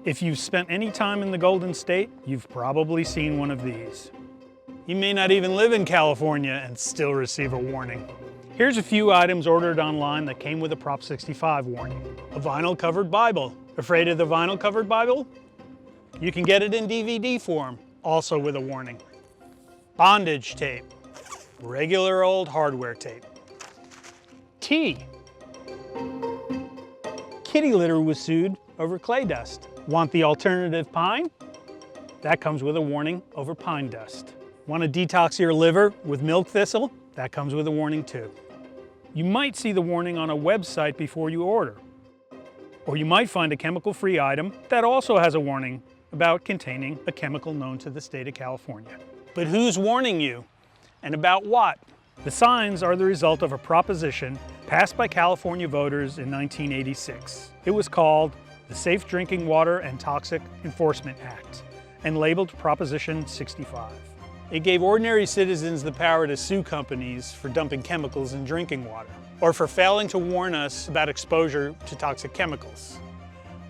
If you've spent any time in the Golden State, you've probably seen one of these. You may not even live in California and still receive a warning. Here's a few items ordered online that came with a Prop 65 warning. A vinyl-covered Bible. Afraid of the vinyl-covered Bible? You can get it in DVD form, also with a warning. Bondage tape. Regular old hardware tape. Tea. Kitty litter was sued over clay dust. Want the alternative pine? That comes with a warning over pine dust. Want to detox your liver with milk thistle? That comes with a warning too. You might see the warning on a website before you order. Or you might find a chemical-free item that also has a warning about containing a chemical known to the state of California. But who's warning you? And about what? The signs are the result of a proposition passed by California voters in 1986. It was called the Safe Drinking Water and Toxic Enforcement Act and labeled Proposition 65. It gave ordinary citizens the power to sue companies for dumping chemicals in drinking water or for failing to warn us about exposure to toxic chemicals.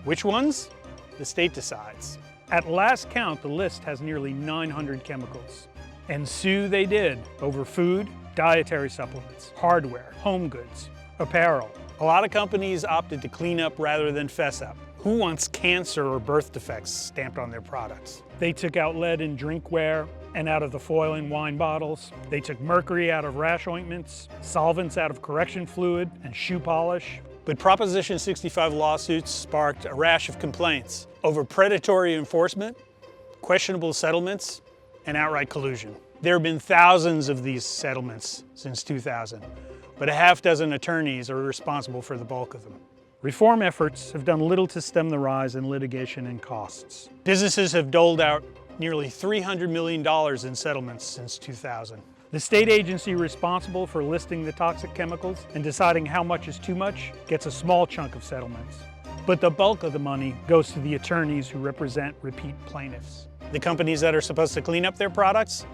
Which ones? The state decides. At last count, the list has nearly 900 chemicals. And sue they did over food, dietary supplements, hardware, home goods, apparel. A lot of companies opted to clean up rather than fess up. Who wants cancer or birth defects stamped on their products? They took out lead in drinkware and out of the foil in wine bottles. They took mercury out of rash ointments, solvents out of correction fluid and shoe polish. But Proposition 65 lawsuits sparked a rash of complaints over predatory enforcement, questionable settlements, and outright collusion. There have been thousands of these settlements since 2000, but a half dozen attorneys are responsible for the bulk of them. Reform efforts have done little to stem the rise in litigation and costs. Businesses have doled out nearly $300 million in settlements since 2000. The state agency responsible for listing the toxic chemicals and deciding how much is too much gets a small chunk of settlements. But the bulk of the money goes to the attorneys who represent repeat plaintiffs. The companies that are supposed to clean up their products,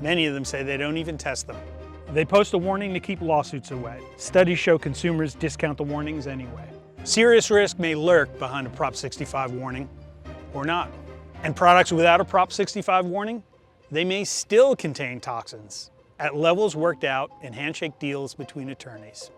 many of them say they don't even test them. They post a warning to keep lawsuits away. Studies show consumers discount the warnings anyway. Serious risk may lurk behind a Prop 65 warning, or not. And products without a Prop 65 warning, they may still contain toxins at levels worked out in handshake deals between attorneys.